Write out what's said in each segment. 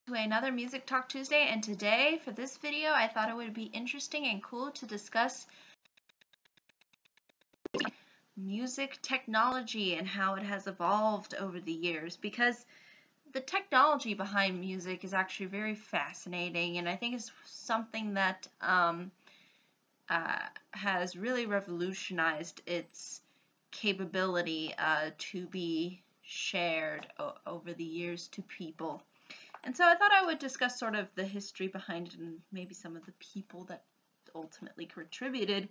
To another Music Talk Tuesday, and today for this video I thought it would be interesting and cool to discuss music technology and how it has evolved over the years, because the technology behind music is actually very fascinating, and I think it's something that has really revolutionized its capability to be shared over the years to people. And so I thought I would discuss sort of the history behind it and maybe some of the people that ultimately contributed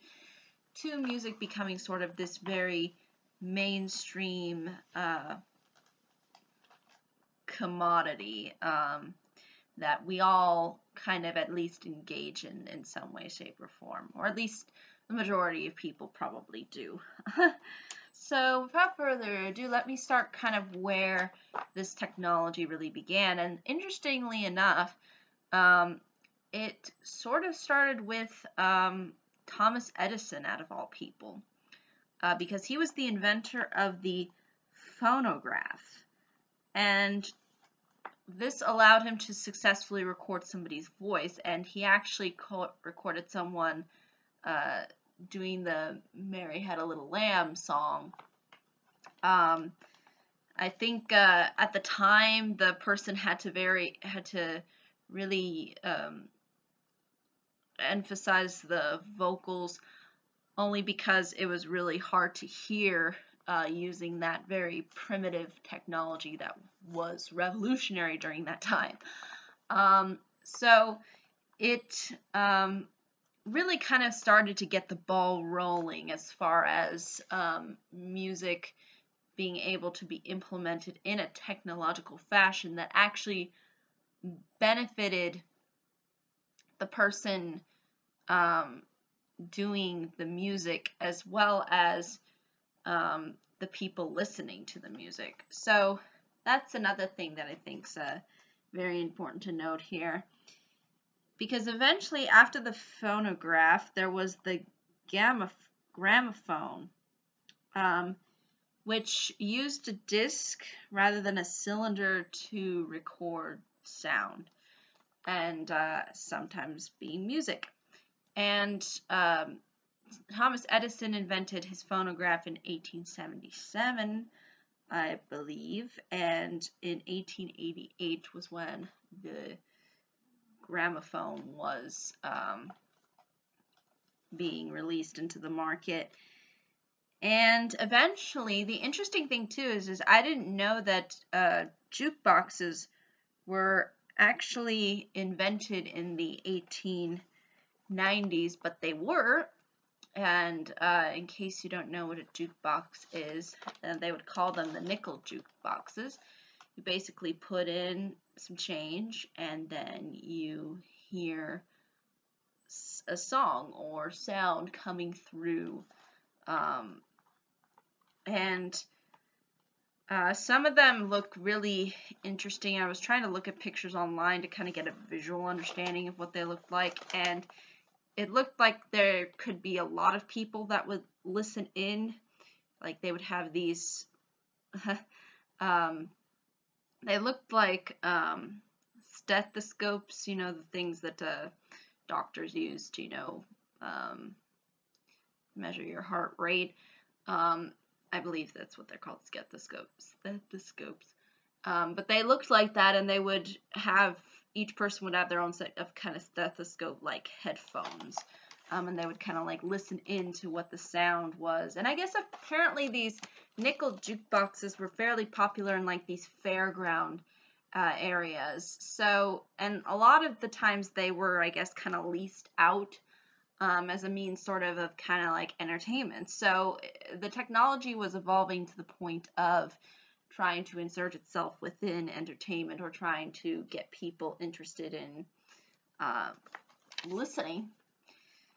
to music becoming sort of this very mainstream commodity that we all kind of at least engage in some way, shape, or form, or at least the majority of people probably do. So without further ado, let me start kind of where this technology really began. And interestingly enough, it sort of started with Thomas Edison, out of all people, because he was the inventor of the phonograph. And this allowed him to successfully record somebody's voice, and he actually recorded someone doing the Mary Had a Little Lamb song. I think at the time the person had to really emphasize the vocals, only because it was really hard to hear using that very primitive technology that was revolutionary during that time. So it really kind of started to get the ball rolling as far as music being able to be implemented in a technological fashion that actually benefited the person doing the music as well as the people listening to the music. So that's another thing that I think is very important to note here. Because eventually, after the phonograph, there was the gramophone, which used a disc rather than a cylinder to record sound, and sometimes being music. And Thomas Edison invented his phonograph in 1877, I believe, and in 1888 was when the gramophone was being released into the market. And eventually, the interesting thing too is I didn't know that jukeboxes were actually invented in the 1890s, but they were. And in case you don't know what a jukebox is, they would call them the nickel jukeboxes. You basically put in some change, and then you hear a song or sound coming through. And some of them look really interesting. I was trying to look at pictures online to kind of get a visual understanding of what they looked like, and it looked like there could be a lot of people that would listen in. Like they would have these they looked like stethoscopes, you know, the things that doctors use to, you know, measure your heart rate. I believe that's what they're called, stethoscopes. But they looked like that, and they would have, each person would have their own set of kind of stethoscope-like headphones. And they would kind of like listen in to what the sound was. And I guess apparently these nickel jukeboxes were fairly popular in like these fairground areas. So, and a lot of the times they were, I guess, kind of leased out as a means sort of kind of like entertainment. So the technology was evolving to the point of trying to insert itself within entertainment, or trying to get people interested in listening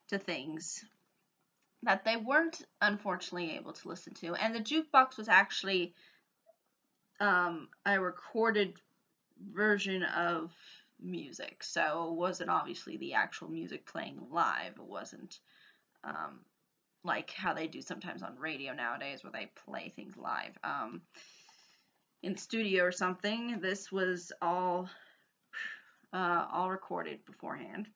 to things that they weren't unfortunately able to listen to. And the jukebox was actually a recorded version of music, so it wasn't obviously the actual music playing live. It wasn't like how they do sometimes on radio nowadays, where they play things live in studio or something. This was all all recorded beforehand.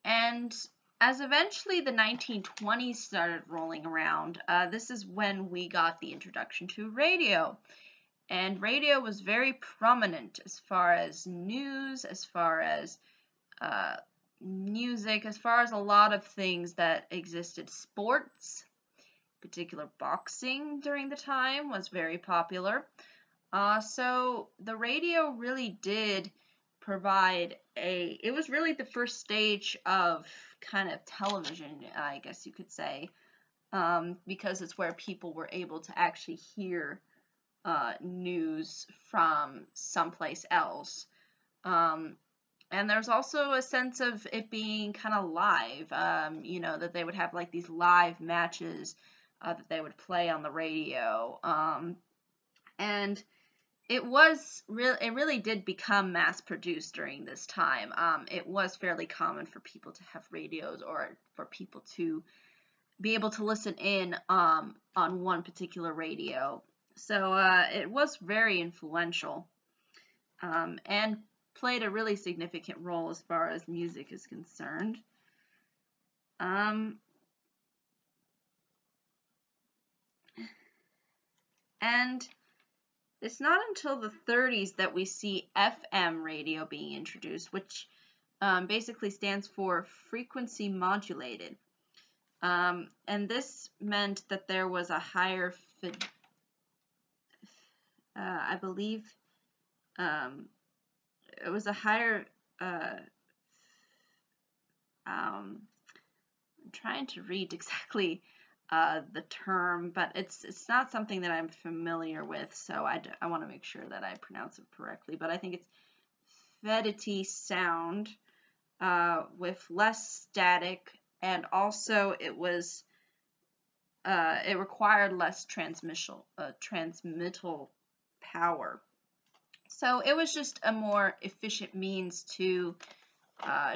And as eventually the 1920s started rolling around, this is when we got the introduction to radio. And radio was very prominent as far as news, as far as music, as far as a lot of things that existed. Sports, particular boxing during the time, was very popular. So the radio really did provide it was really the first stage of kind of television, I guess you could say, because it's where people were able to actually hear news from someplace else. And there's also a sense of it being kind of live, that they would have like these live matches that they would play on the radio. And it really did become mass produced during this time. It was fairly common for people to have radios, or for people to be able to listen in on one particular radio. So it was very influential, and played a really significant role as far as music is concerned. And it's not until the 30s that we see FM radio being introduced, which basically stands for frequency modulated. And this meant that there was a higher, I believe, it was a higher, I'm trying to read exactly the term, but it's not something that I'm familiar with, so I want to make sure that I pronounce it correctly. But I think it's fedity sound with less static, and also it required less transmittal power. So it was just a more efficient means to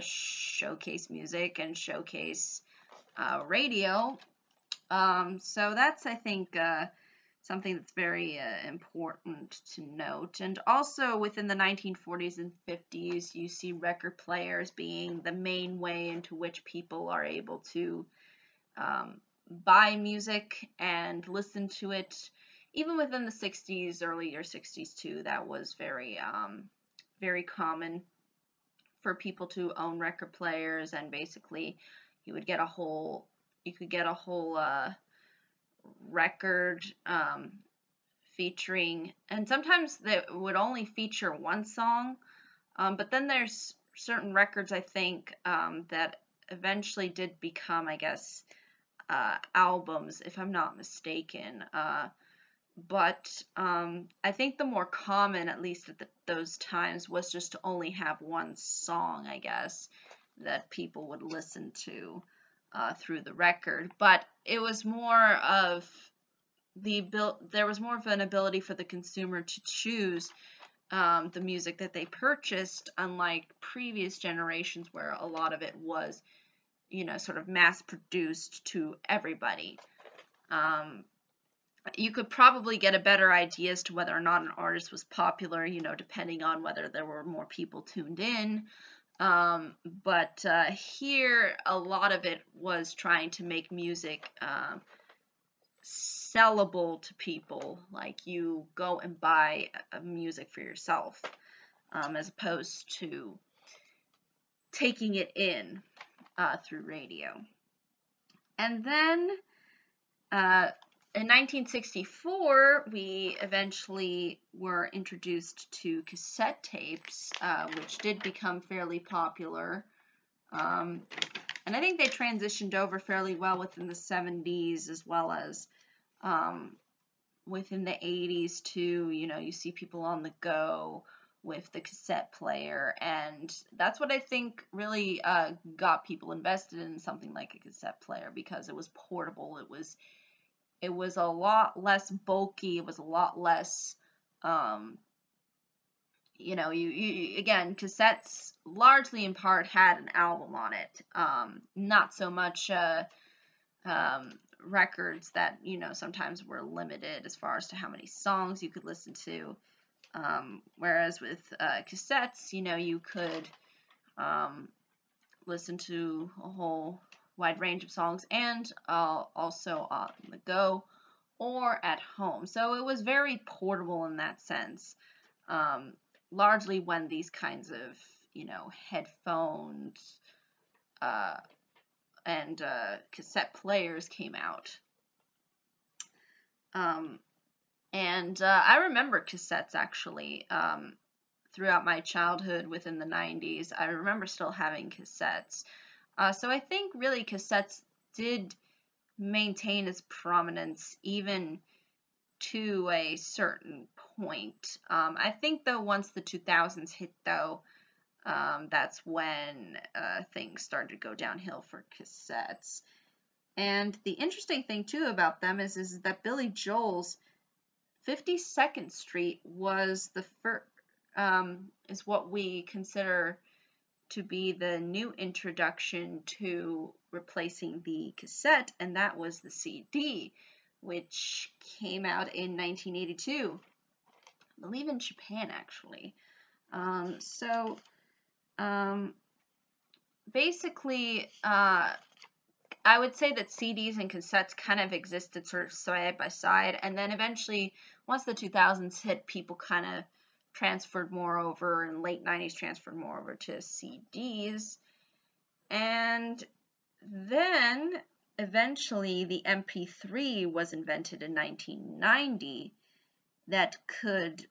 showcase music and showcase radio. So that's, I think, something that's very important to note. And also within the 1940s and 50s, you see record players being the main way into which people are able to buy music and listen to it. Even within the 60s, earlier 60s too, that was very, very common for people to own record players, and basically you could get a whole record featuring, and sometimes they would only feature one song, but then there's certain records, I think, that eventually did become, I guess, albums, if I'm not mistaken. But I think the more common, at least at those times, was just to only have one song, I guess, that people would listen to through the record. But it was more of there was more of an ability for the consumer to choose the music that they purchased, unlike previous generations where a lot of it was, sort of mass produced to everybody. You could probably get a better idea as to whether or not an artist was popular, depending on whether there were more people tuned in. But here, a lot of it was trying to make music sellable to people, like you go and buy music for yourself, as opposed to taking it in through radio. And then in 1964, we eventually were introduced to cassette tapes, which did become fairly popular. And I think they transitioned over fairly well within the 70s, as well as within the 80s too. You see people on the go with the cassette player, and that's what I think really got people invested in something like a cassette player, because it was portable. It was a lot less bulky. It was a lot less, again, cassettes largely in part had an album on it. Not so much records that, sometimes were limited as far as to how many songs you could listen to. Whereas with cassettes, you could listen to a whole wide range of songs, and also on the go or at home. So it was very portable in that sense. Largely when these kinds of, headphones and cassette players came out. And I remember cassettes actually throughout my childhood within the 90s. I remember still having cassettes. So I think really cassettes did maintain its prominence even to a certain point. I think though once the 2000s hit though, that's when things started to go downhill for cassettes. And the interesting thing too about them is that Billy Joel's 52nd Street was the first, is what we consider to be the new introduction to replacing the cassette, and that was the CD, which came out in 1982, I believe in Japan actually. Basically, I would say that CDs and cassettes kind of existed sort of side by side, and then eventually, once the 2000s hit, people kind of transferred more over, and late 90s transferred more over to CDs. And then, eventually, the MP3 was invented in 1990 that could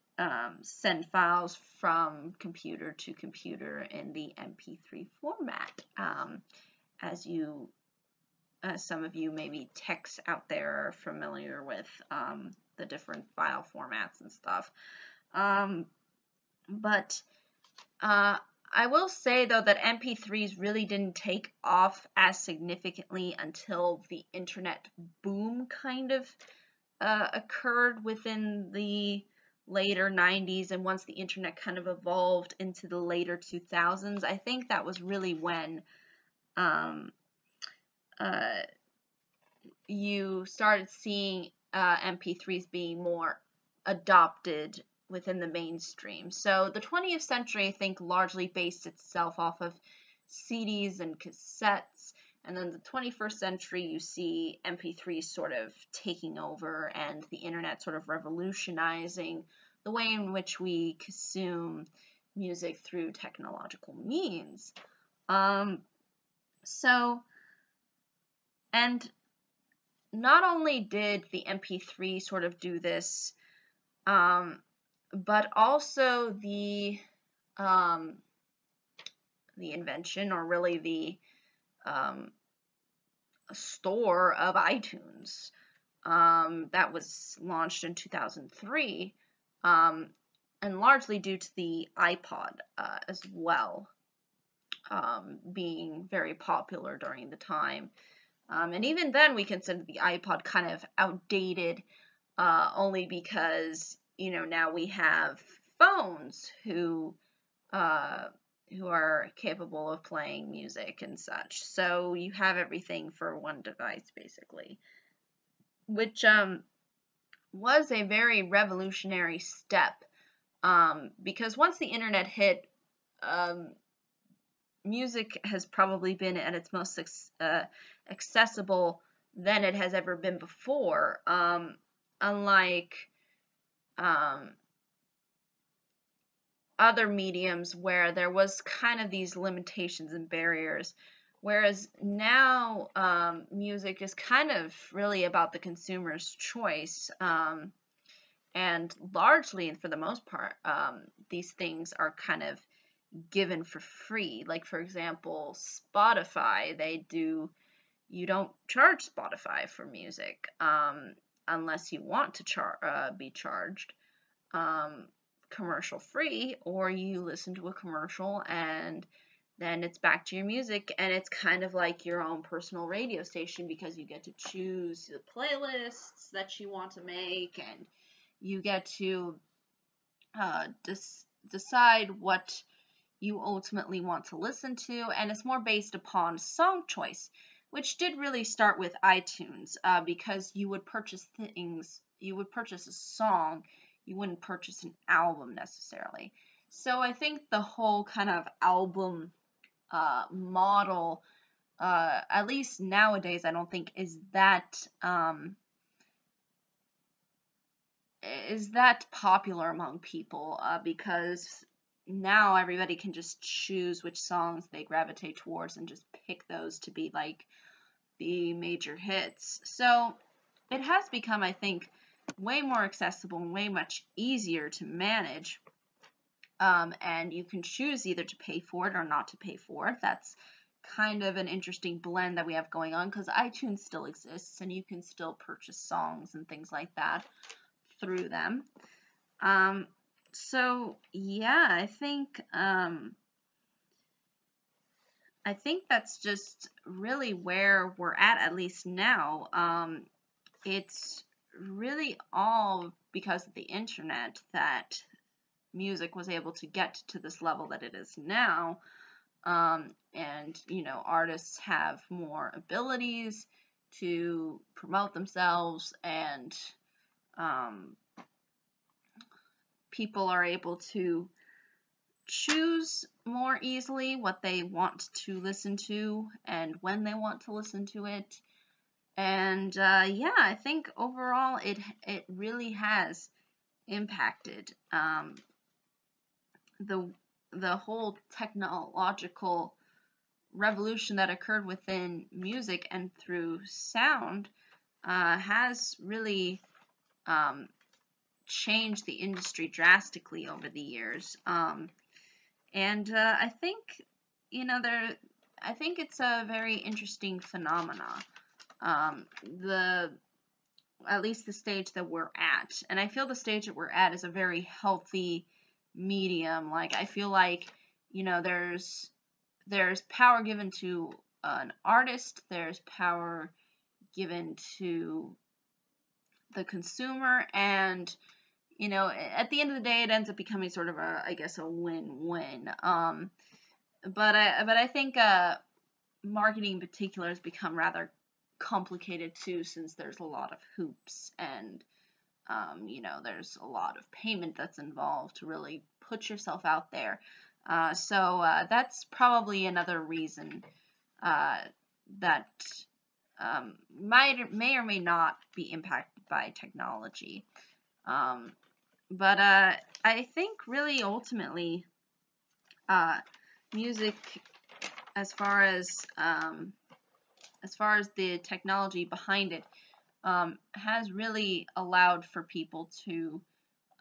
send files from computer to computer in the MP3 format. As some of you maybe techs out there are familiar with the different file formats and stuff. But I will say though that MP3s really didn't take off as significantly until the internet boom kind of occurred within the later 90s, and once the internet kind of evolved into the later 2000s, I think that was really when you started seeing MP3s being more adopted within the mainstream. So the 20th century, I think, largely based itself off of CDs and cassettes, and then the 21st century, you see MP3s sort of taking over and the internet sort of revolutionizing the way in which we consume music through technological means. And not only did the MP3 sort of do this, but also the invention, or really the store of iTunes that was launched in 2003, and largely due to the iPod as well being very popular during the time. And even then, we consider the iPod kind of outdated, only because now we have phones who are capable of playing music and such. So you have everything for one device basically, which was a very revolutionary step, because once the internet hit, music has probably been at its most accessible than it has ever been before, unlike other mediums where there was kind of these limitations and barriers, whereas now music is kind of really about the consumer's choice, and largely, and for the most part, these things are kind of given for free. Like, for example, Spotify, you don't charge Spotify for music unless you want to be charged commercial free, or you listen to a commercial and then it's back to your music, and it's kind of like your own personal radio station, because you get to choose the playlists that you want to make, and you get to decide what you ultimately want to listen to, and it's more based upon song choice, which did really start with iTunes, because you would purchase a song you wouldn't purchase an album necessarily. So I think the whole kind of album model, at least nowadays, I don't think is that popular among people, because now everybody can just choose which songs they gravitate towards and just pick those to be like the major hits. So it has become, I think, way more accessible and way much easier to manage. And you can choose either to pay for it or not to pay for it. That's kind of an interesting blend that we have going on, because iTunes still exists and you can still purchase songs and things like that through them. So yeah, I think that's just really where we're at least now. It's really all because of the internet that music was able to get to this level that it is now. And artists have more abilities to promote themselves, and people are able to choose more easily what they want to listen to and when they want to listen to it. And yeah, I think overall it really has impacted the whole technological revolution that occurred within music and through sound has really changed the industry drastically over the years. And I think I think it's a very interesting phenomena. At least the stage that we're at, and I feel the stage that we're at is a very healthy medium. Like, I feel like there's power given to an artist, there's power given to the consumer, and at the end of the day, it ends up becoming sort of I guess a win-win. But I think marketing in particular has become rather complicated too, since there's a lot of hoops, and there's a lot of payment that's involved to really put yourself out there. So that's probably another reason that may or may not be impacted by technology. But I think really ultimately, music, as far as the technology behind it, has really allowed for people to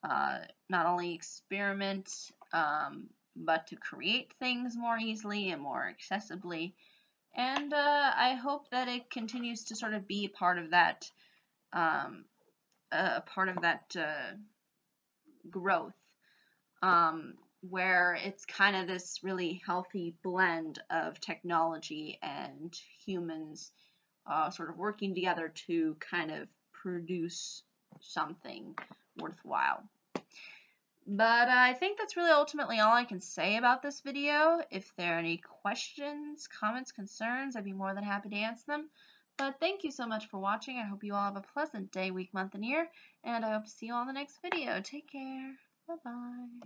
not only experiment, but to create things more easily and more accessibly. And I hope that it continues to sort of be part of that growth, where it's kind of this really healthy blend of technology and humans sort of working together to kind of produce something worthwhile. But I think that's really ultimately all I can say about this video. If there are any questions, comments, concerns, I'd be more than happy to answer them. But thank you so much for watching. I hope you all have a pleasant day, week, month, and year. And I hope to see you all in the next video. Take care. Bye-bye.